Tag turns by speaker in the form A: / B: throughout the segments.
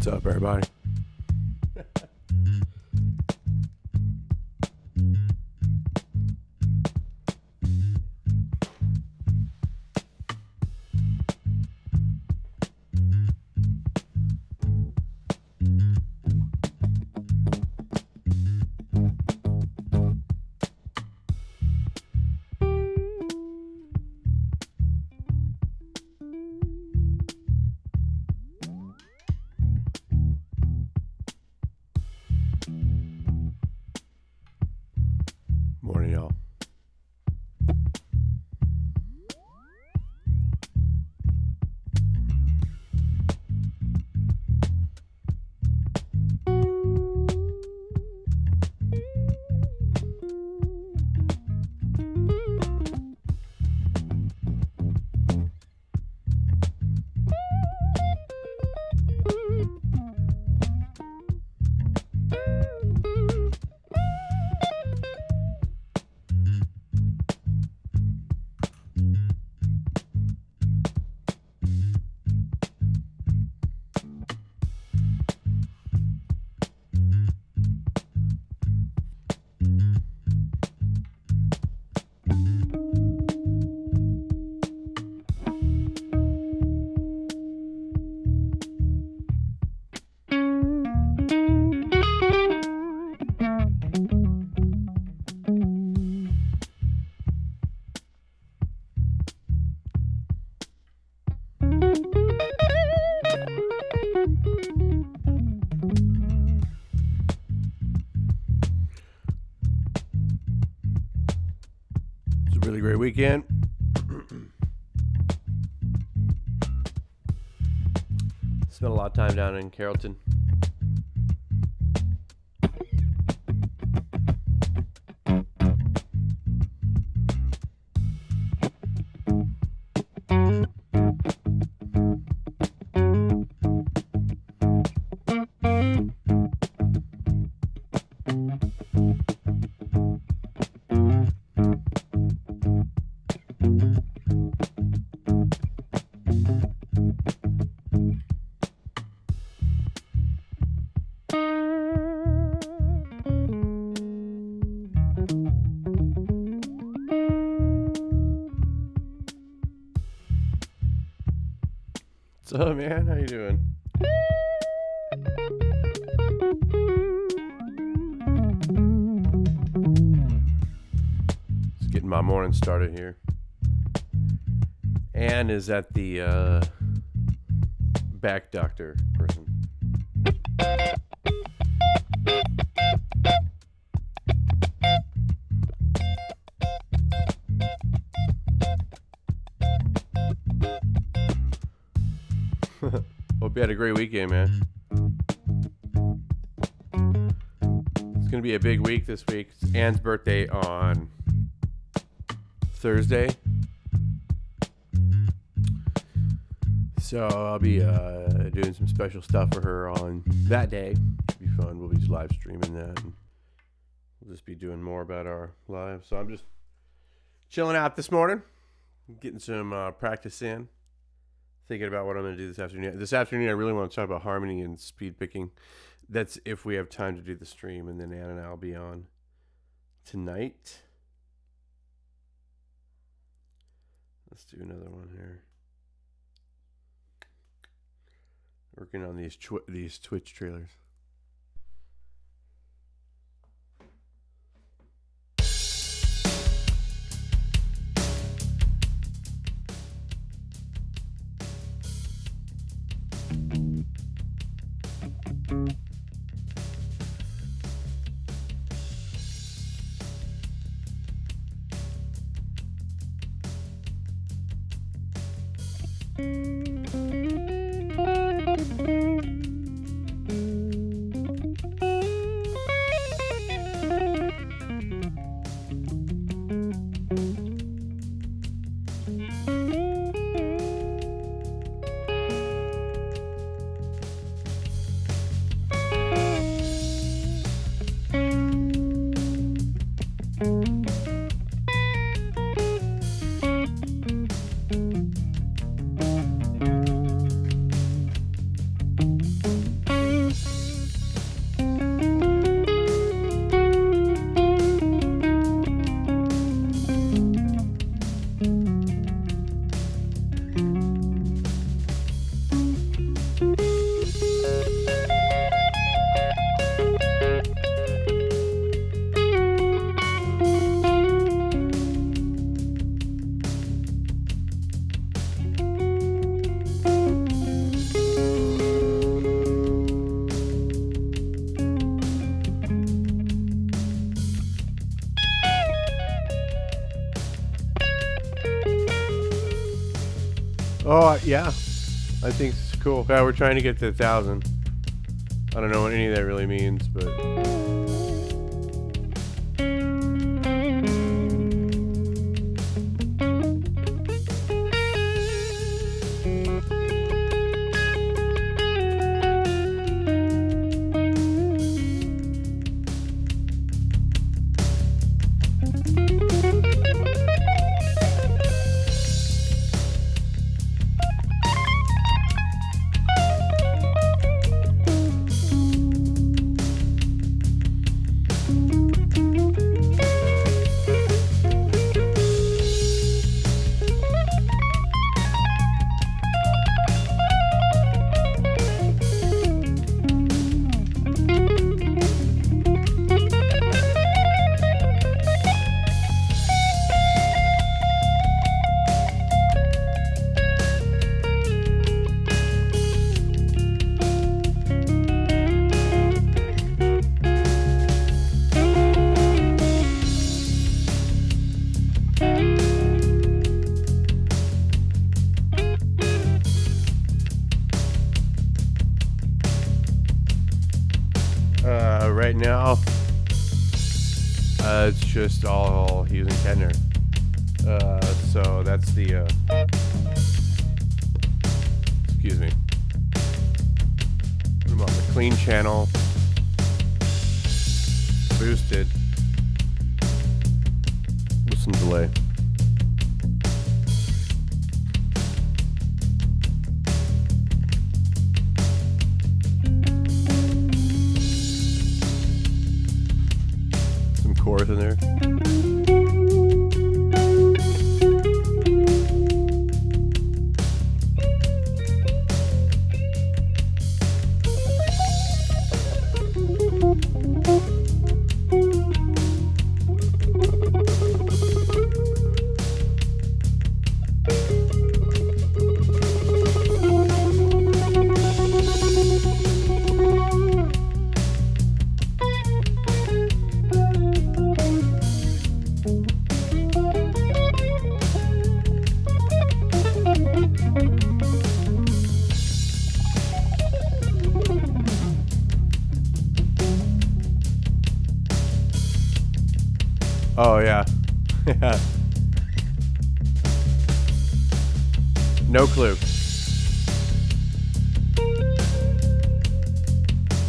A: What's up, everybody? Morning, y'all. It's a really great weekend. Spent a lot of time down in Carrollton. What's up, man? How you doing? Just getting my morning started here. Ann is at the back doctor person. Hope you had a great weekend, man. It's going to be a big week this week. It's Ann's birthday on Thursday. So I'll be doing some special stuff for her on that day. It'll be fun. We'll be just live streaming that. And we'll just be doing more about our lives. So I'm just chilling out this morning, getting some practice in. Thinking about what I'm going to do this afternoon. This afternoon, I really want to talk about harmony and speed picking. That's if we have time to do the stream, and then Ann and I will be on tonight. Let's do another one here. Working on these Twitch trailers. Yeah, I think it's cool. Yeah, we're trying to get to 1,000. I don't know what any of that really means, but right now it's just all Hughes and Kettner. So that's the excuse me. Put them on the clean channel, boosted with some delay. Some chorus in there. Oh yeah. Yeah. No clue.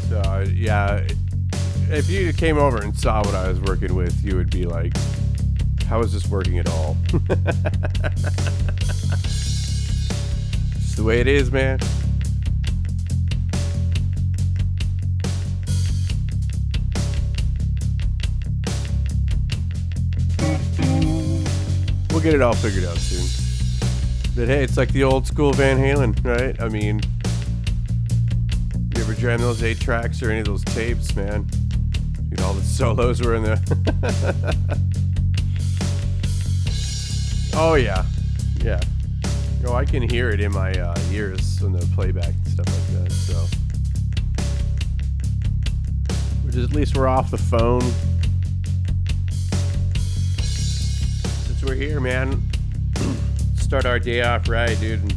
A: So yeah, if you came over and saw what I was working with, you would be like, how is this working at all? It's the way it is, man. We'll get it all figured out soon. But hey, it's like the old school Van Halen, right? I mean, you ever jam those 8 tracks or any of those tapes, man? Dude, all the solos were in there. Oh yeah, yeah. Oh, I can hear it in my ears on the playback and stuff like that. So, at least we're off the phone. We're here, man. Start our day off right, dude. And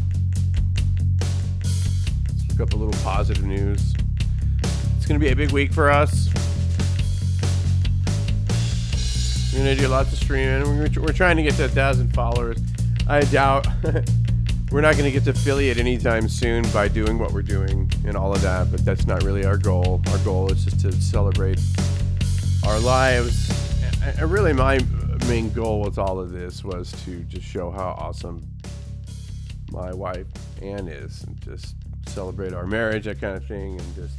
A: let's look up a little positive news. It's gonna be a big week for us. We're gonna do lots of streaming. We're trying to get to 1,000 followers. I doubt we're not gonna get to affiliate anytime soon by doing what we're doing and all of that. But that's not really our goal. Our goal is just to celebrate our lives. And really, my main goal with all of this was to just show how awesome my wife Ann is, and just celebrate our marriage, that kind of thing. And just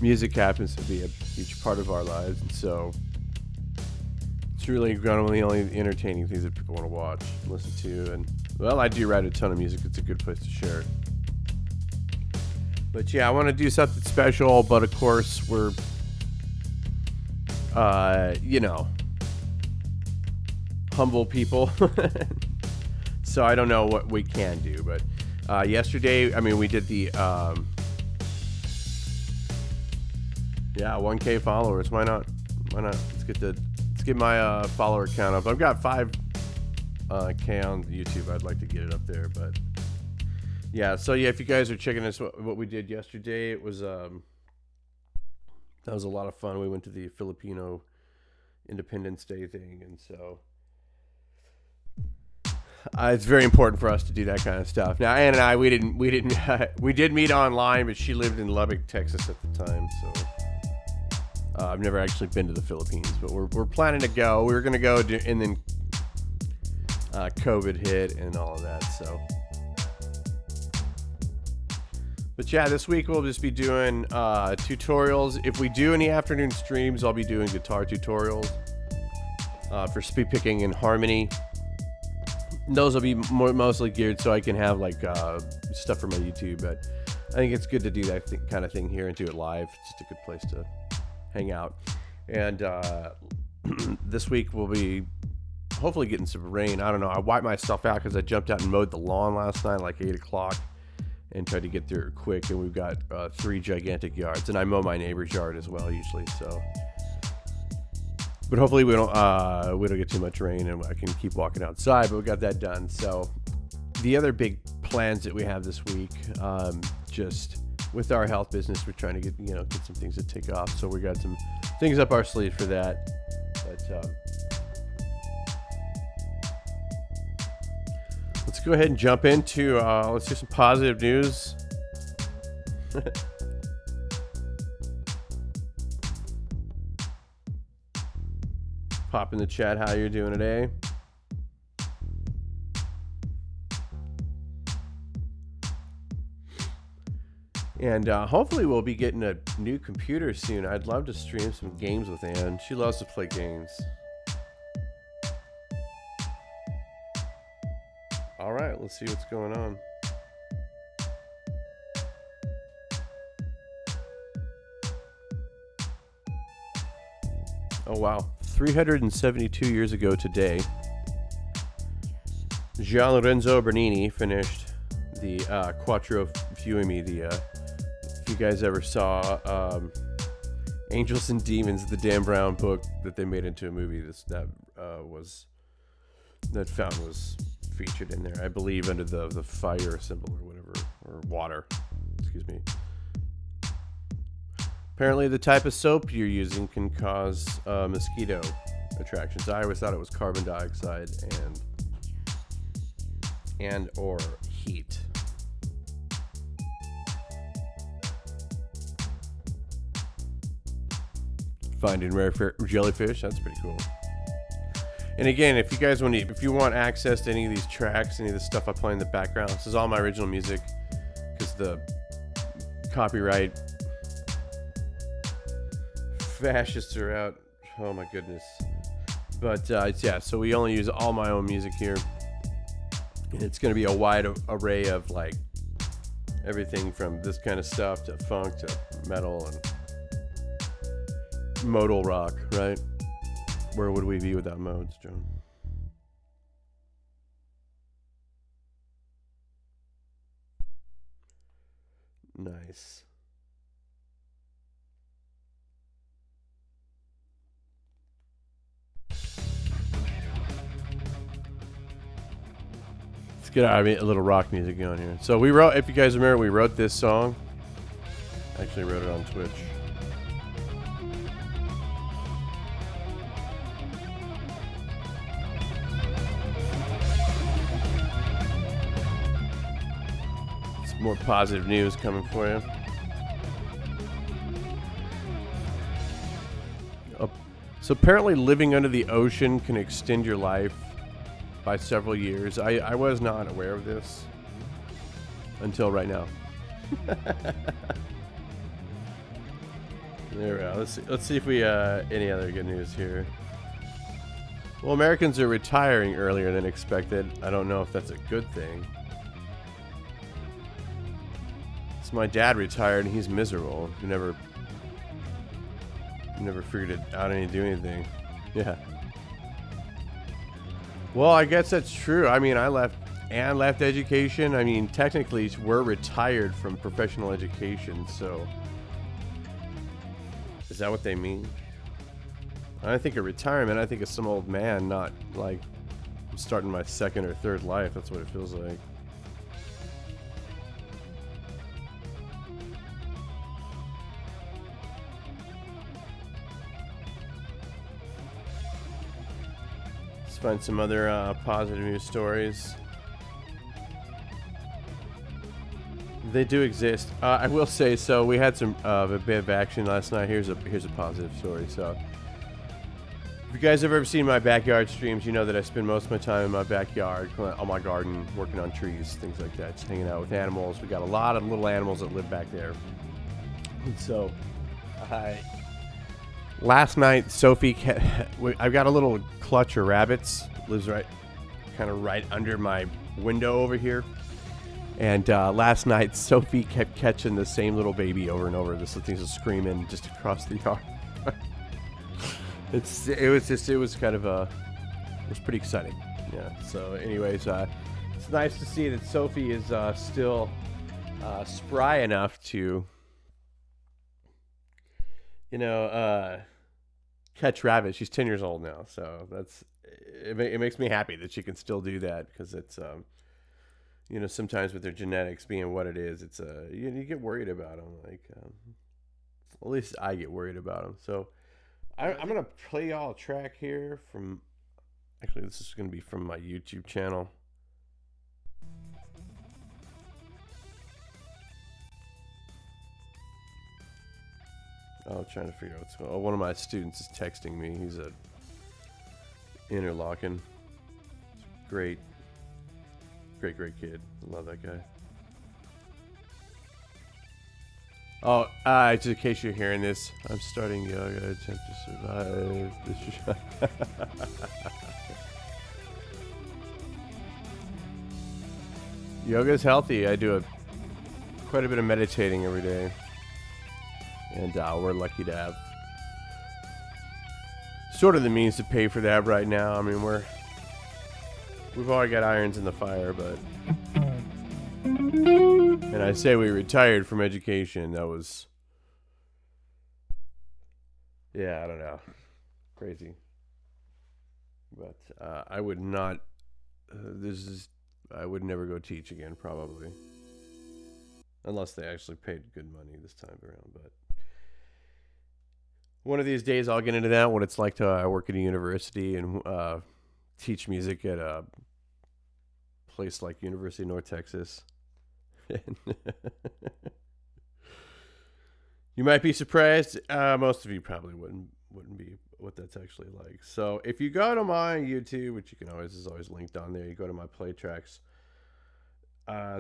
A: music happens to be a huge part of our lives, and so it's really one of the only entertaining things that people want to watch and listen to. And well, I do write a ton of music. It's a good place to share it. But yeah, I want to do something special, but of course we're humble people. So I don't know what we can do, but yesterday, I mean, we did the 1K followers. Why not? Let's get my follower count up. I've got 5K on YouTube. I'd like to get it up there, but Yeah, so yeah, if you guys are checking us, what we did yesterday, it was that was a lot of fun. We went to the Filipino Independence Day thing, and so it's very important for us to do that kind of stuff. Now, Ann and I, we didn't, we did meet online, but she lived in Lubbock, Texas at the time, so I've never actually been to the Philippines, but we're planning to go. We were going to go, and then COVID hit and all of that, so. But yeah, this week we'll just be doing tutorials. If we do any afternoon streams, I'll be doing guitar tutorials for speed picking and harmony. Those will be mostly geared so I can have like stuff for my YouTube. But I think it's good to do that kind of thing here and do it live. It's just a good place to hang out. And this week we'll be hopefully getting some rain. I don't know. I wiped myself out because I jumped out and mowed the lawn last night like 8 o'clock. And tried to get there quick, and we've got 3 gigantic yards, and I mow my neighbor's yard as well usually. So, but hopefully we don't get too much rain, and I can keep walking outside. But we got that done. So, the other big plans that we have this week, just with our health business, we're trying to get some things to take off. So we got some things up our sleeve for that. But let's go ahead and jump into, let's do some positive news. Pop in the chat how you're doing today. And hopefully we'll be getting a new computer soon. I'd love to stream some games with Ann. She loves to play games. All right, let's see what's going on. Oh, wow. 372 years ago today, Gian Lorenzo Bernini finished the Quattro Fiumi. If you guys ever saw Angels and Demons, the Dan Brown book that they made into a movie, that fountain was featured in there, I believe, under the fire symbol or whatever, or water, excuse me. Apparently the type of soap you're using can cause mosquito attractions. I always thought it was carbon dioxide and or heat. Finding rare jellyfish, that's pretty cool. And again, if you want access to any of these tracks, any of the stuff I play in the background, this is all my original music because the copyright fascists are out. Oh my goodness. But yeah, so we only use all my own music here. And it's going to be a wide array of like everything from this kind of stuff to funk to metal and modal rock, right? Where would we be without modes, John? Nice. Let's get a little rock music going here. So we wrote, if you guys remember, we wrote this song. Actually wrote it on Twitch. More positive news coming for you. So apparently living under the ocean can extend your life by several years. I was not aware of this until right now. There we go. Let's see if we any other good news here. Well, Americans are retiring earlier than expected. I don't know if that's a good thing. My dad retired and he's miserable. He never figured it out and he didn't do anything. Yeah. Well, I guess that's true. I mean, Ann left education. I mean, technically we're retired from professional education, so is that what they mean? I don't think of retirement. I think of some old man, not like I'm starting my second or third life. That's what it feels like. Let's find some other positive news stories. They do exist. I will say, so we had some a bit of action last night. Here's a positive story. So, if you guys have ever seen my backyard streams, you know that I spend most of my time in my backyard, on my garden, working on trees, things like that, just hanging out with animals. We got a lot of little animals that live back there. And so, last night, Sophie, I've got a little clutch of rabbits, lives kind of right under my window over here. And last night, Sophie kept catching the same little baby over and over. This thing's just screaming just across the yard. It was pretty exciting. Yeah. So, anyways, it's nice to see that Sophie is still spry enough to, catch rabbits. She's 10 years old now, so it makes me happy that she can still do that, because it's sometimes with their genetics being what it is, it's you get worried about them. Like, at least I get worried about them. So I'm gonna play y'all a track here from. Actually, this is gonna be from my YouTube channel. I'm trying to figure out what's going on. One of my students is texting me. He's a Interlaken. Great kid. Love that guy. Oh, just in case you're hearing this, I'm starting yoga to attempt to survive this shock. Yoga's healthy. I do quite a bit of meditating every day. And we're lucky to have sort of the means to pay for that right now. I mean, we've already got irons in the fire, but... And I say we retired from education. That was... Yeah, I don't know. Crazy. But I would not... I would never go teach again, probably. Unless they actually paid good money this time around, but... One of these days I'll get into that, what it's like to work at a university and teach music at a place like University of North Texas. You might be surprised. Most of you probably wouldn't be what that's actually like. So if you go to my YouTube, which you can is always linked on there, you go to my play tracks.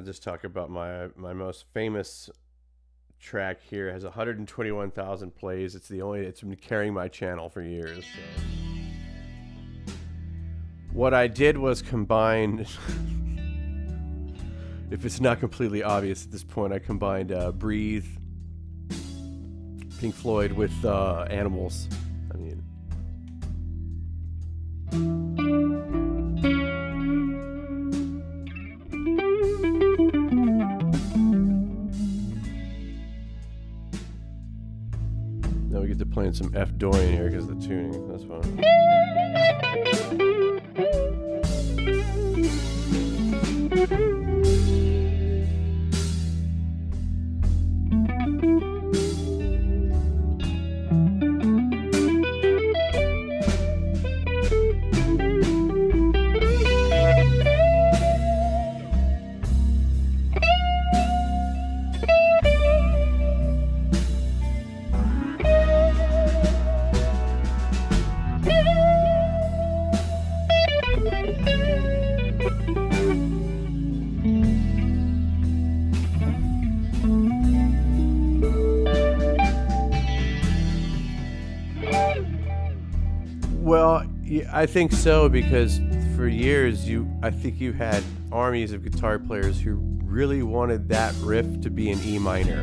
A: Just talk about my most famous track here. It has 121,000 plays. It's been carrying my channel for years. So. What I did was combine, if it's not completely obvious at this point, I combined Breathe, Pink Floyd with Animals. I mean, now we get to playing some F Dorian here because of the tuning. That's fun. Well, I think so, because for years I think you had armies of guitar players who really wanted that riff to be in E minor.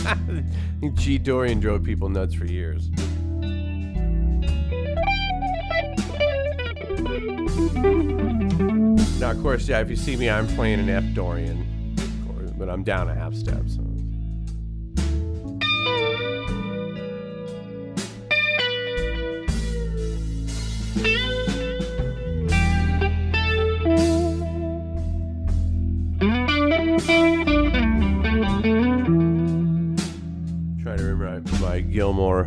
A: I think G. Dorian drove people nuts for years. Now, of course, yeah, if you see me, I'm playing an F Dorian, of course, but I'm down a half step, so. Trying to remember my Gilmore.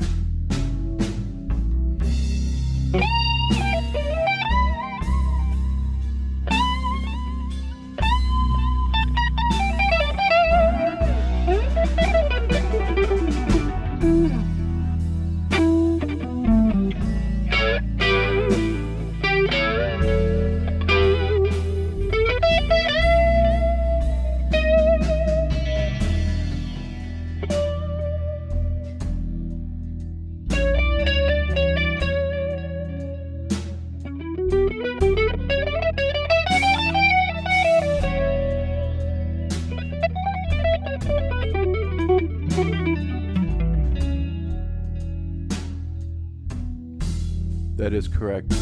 A: That is correct.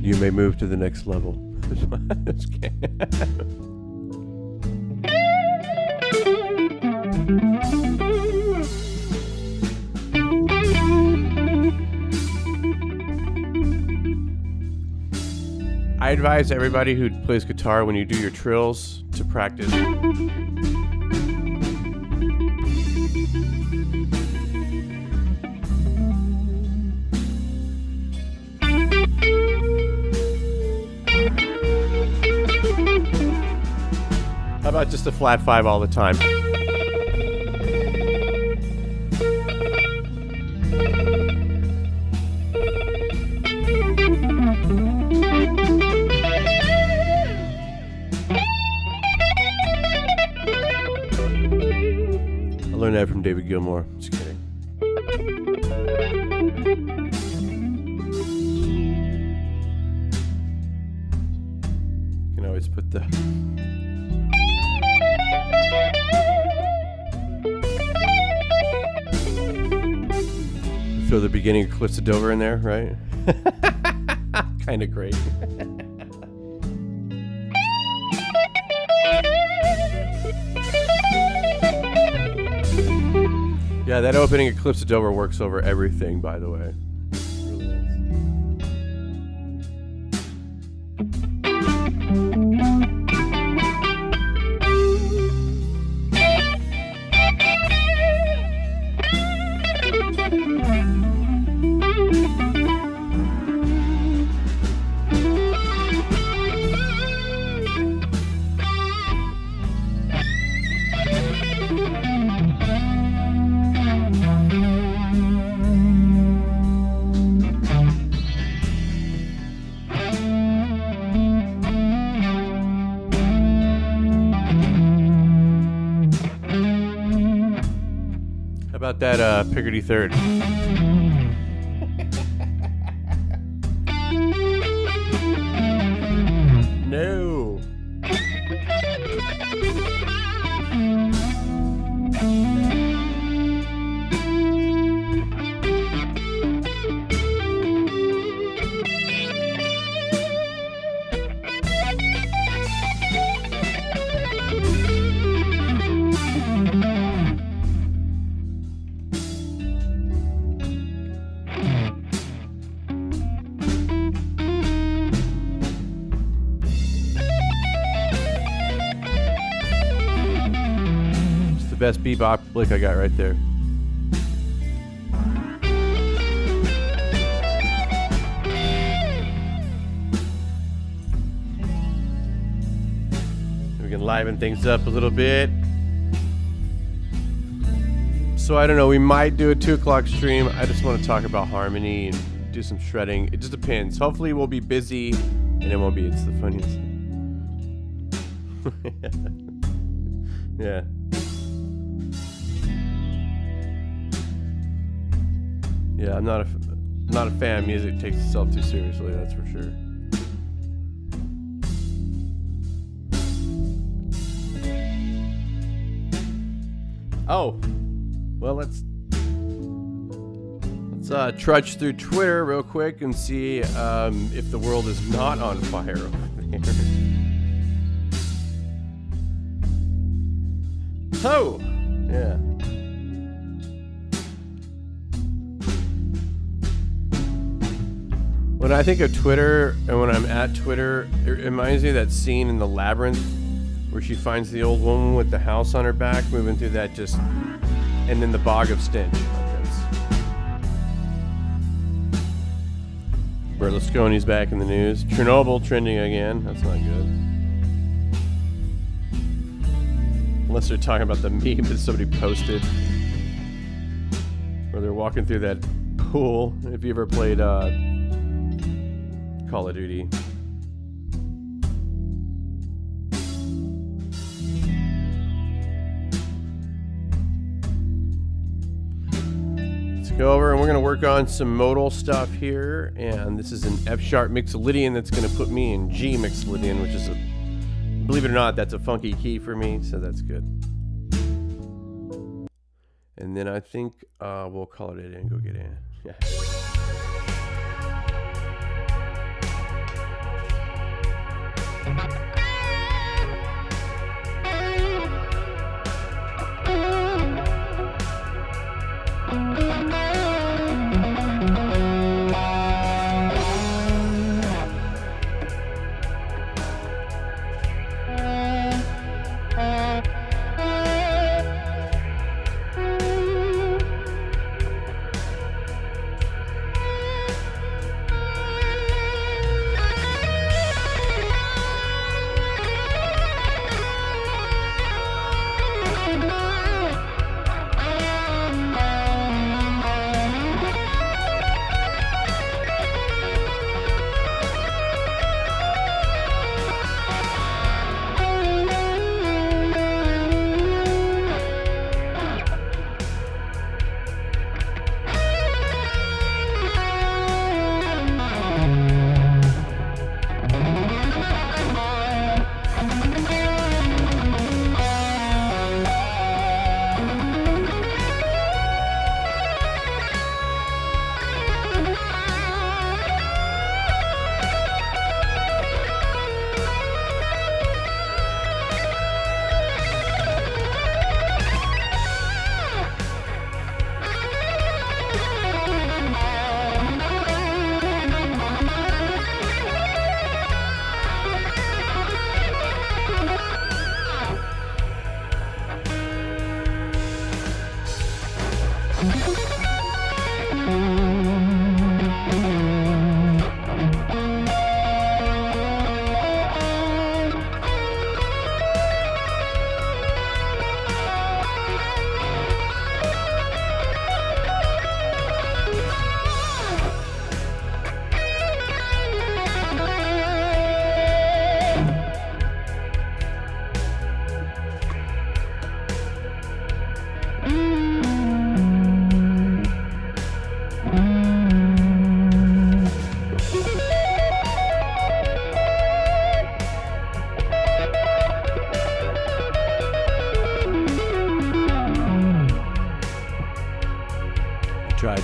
A: You may move to the next level. Just kidding. I advise everybody who plays guitar when you do your trills to practice. How about just a flat 5 all the time? I learned that from David Gilmour. Just kidding. You can always put the... throw the beginning of Cliffs of Dover in there, right? Kind of great. Yeah, that opening of Cliffs of Dover works over everything, by the way. It really How about that Picardy third? No. Best bebop lick I got right there. We can liven things up a little bit. So I don't know, we might do a 2 o'clock stream. I just want to talk about harmony and do some shredding. It just depends. Hopefully we'll be busy and it won't be. It's the funniest. Yeah. Yeah, I'm not a fan of music that takes itself too seriously, that's for sure. Oh, well, let's trudge through Twitter real quick and see if the world is not on fire over there. Oh, yeah. When I think of Twitter, and when I'm at Twitter, it reminds me of that scene in The Labyrinth where she finds the old woman with the house on her back, moving through that and then the bog of stench. Berlusconi's back in the news. Chernobyl trending again. That's not good. Unless they're talking about the meme that somebody posted where they're walking through that pool. If you ever played Call of Duty. Let's go over and we're going to work on some modal stuff here. And this is an F-sharp Mixolydian that's going to put me in G Mixolydian, which is a Believe it or not, that's a funky key for me, so that's good. And then I think we'll call it a day and go get in. Yeah. Tried.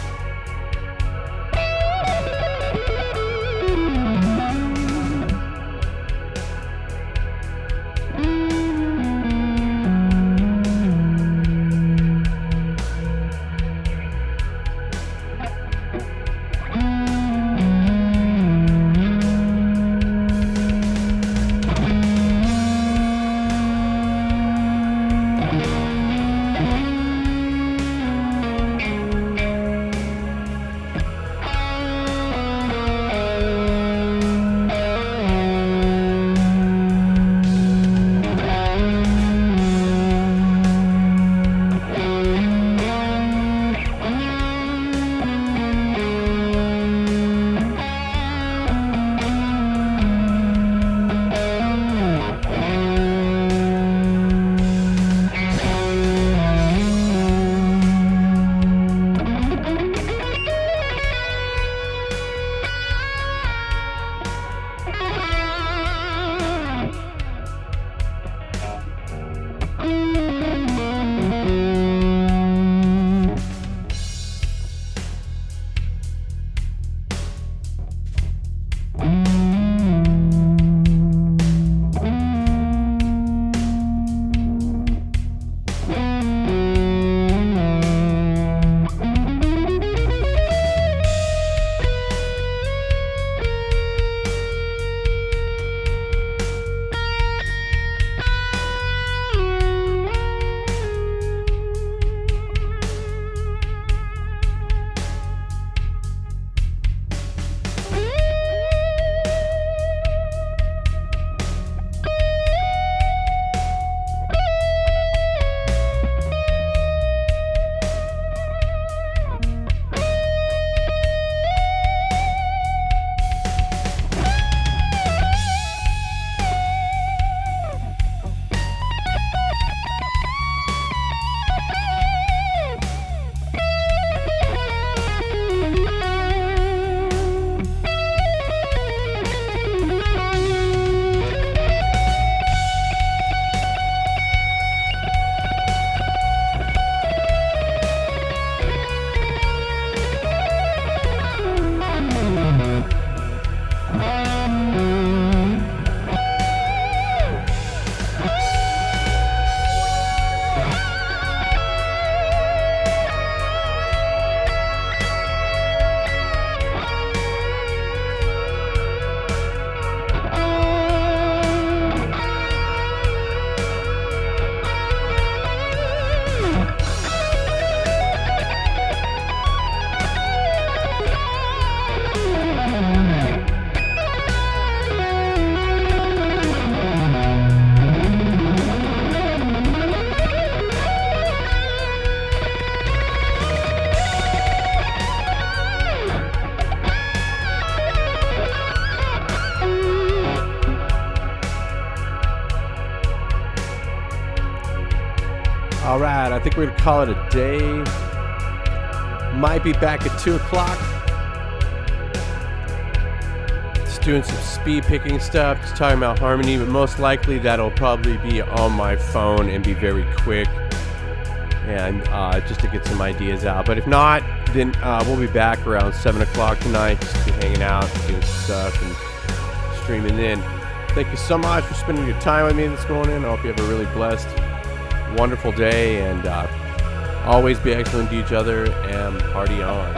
A: All right, I think we're gonna call it a day. Might be back at 2 o'clock. Just doing some speed picking stuff, just talking about Harmony, but most likely that'll probably be on my phone and be very quick, and just to get some ideas out. But if not, then we'll be back around 7 o'clock tonight, just to be hanging out, doing some stuff, and streaming in. Thank you so much for spending your time with me this morning. I hope you have a really blessed, wonderful day, and always be excellent to each other and party on.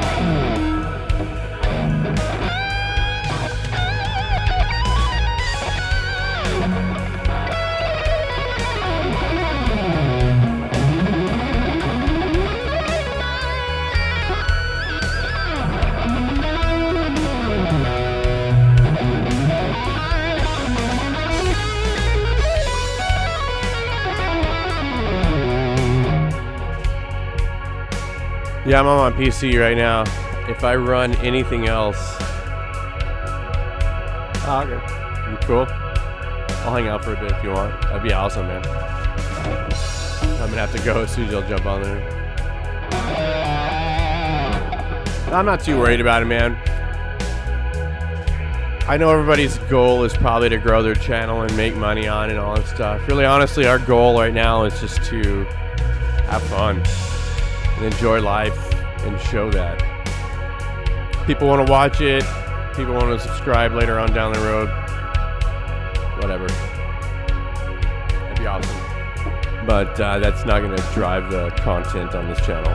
A: Yeah, I'm on my PC right now. If I run anything else... Oh, okay. You cool? I'll hang out for a bit if you want. That'd be awesome, man. I'm gonna have to go as soon as you'll jump on there. I'm not too worried about it, man. I know everybody's goal is probably to grow their channel and make money on it and all that stuff. Really, honestly, our goal right now is just to have fun and enjoy life and show that. People want to watch it. People want to subscribe later on down the road. Whatever. That'd be awesome. But that's not going to drive the content on this channel.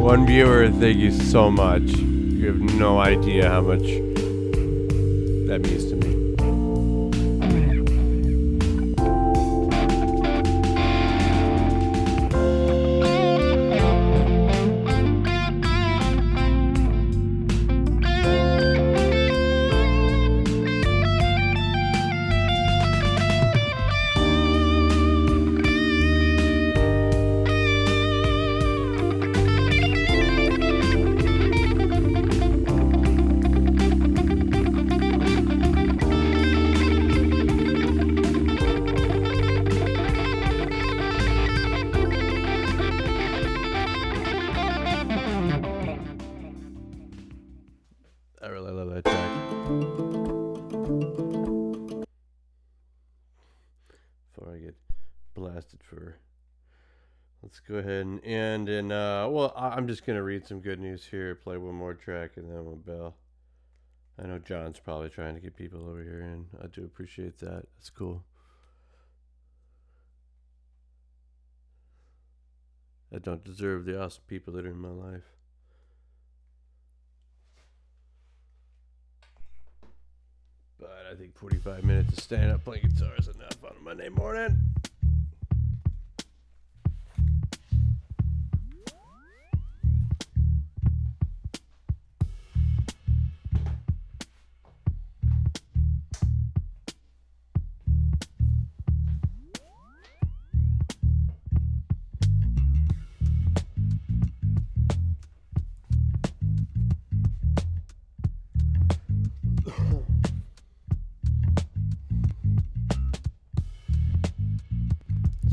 A: One viewer, thank you so much. You have no idea how much that means to me. I really love that track. Before I get blasted for... Let's go ahead and end. And, well, I'm just going to read some good news here, play one more track, and then we'll bail. I know John's probably trying to get people over here, and I do appreciate that. That's cool. I don't deserve the awesome people that are in my life. But I think 45 minutes of standing up playing guitar is enough on a Monday morning.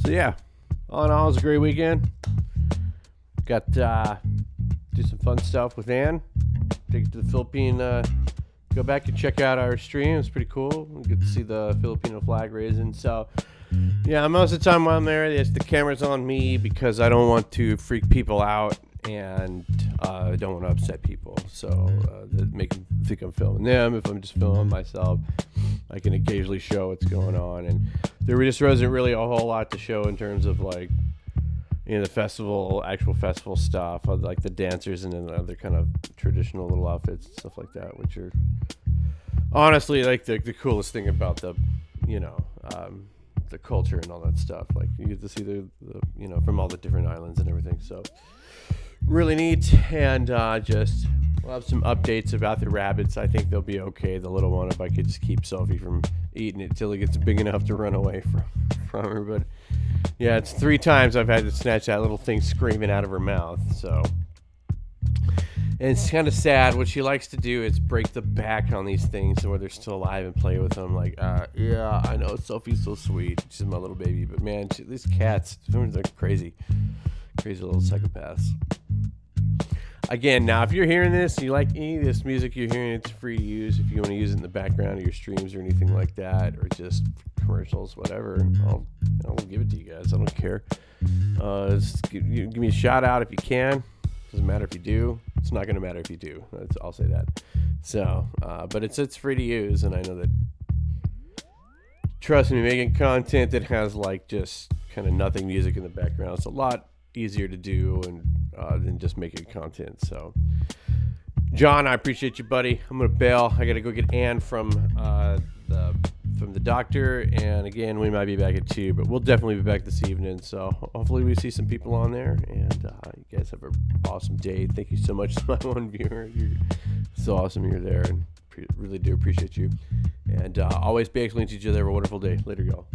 A: So yeah, all in all, it was a great weekend. Got do some fun stuff with Ann. Take it to the Philippine. Go back and check out our stream. It's pretty cool. We get to see the Filipino flag raising. So yeah, most of the time while I'm there, the camera's on me because I don't want to freak people out and I don't want to upset people. So make them think I'm filming them. If I'm just filming myself, I can occasionally show what's going on. And there just wasn't really a whole lot to show in terms of like, you know, the actual festival stuff, like the dancers and then the other kind of traditional little outfits and stuff like that, which are honestly like the coolest thing about the, you know, the culture and all that stuff. Like you get to see the you know, from all the different islands and everything. So really neat. And just we'll have some updates about the rabbits. I think they'll be okay. The little one, if I could just keep Sophie from eating it till it gets big enough to run away from her. But yeah, it's 3 times I've had to snatch that little thing screaming out of her mouth. So, and it's kind of sad. What she likes to do is break the back on these things where they're still alive and play with them. Like, yeah, I know Sophie's so sweet. She's my little baby, but man, these cats, they're crazy little psychopaths. Again, now, if you're hearing this, you like any of this music you're hearing, it's free to use. If you want to use it in the background of your streams or anything like that, or just commercials, whatever, I'll give it to you guys. I don't care. Give me a shout out if you can. Doesn't matter if you do. It's not going to matter if you do. I'll say that. So, but it's free to use, and I know that. Trust me, making content that has like just kind of nothing music in the background, it's a lot easier to do and than just making content. So, John, I appreciate you, buddy. I'm gonna bail. I gotta go get Ann from the doctor, and again, we might be back at 2, but we'll definitely be back this evening. So hopefully we see some people on there, and you guys have an awesome day. Thank you so much to my one viewer. You're so awesome you're there, and really do appreciate you. And always be excellent to each other. Have a wonderful day. Later, y'all.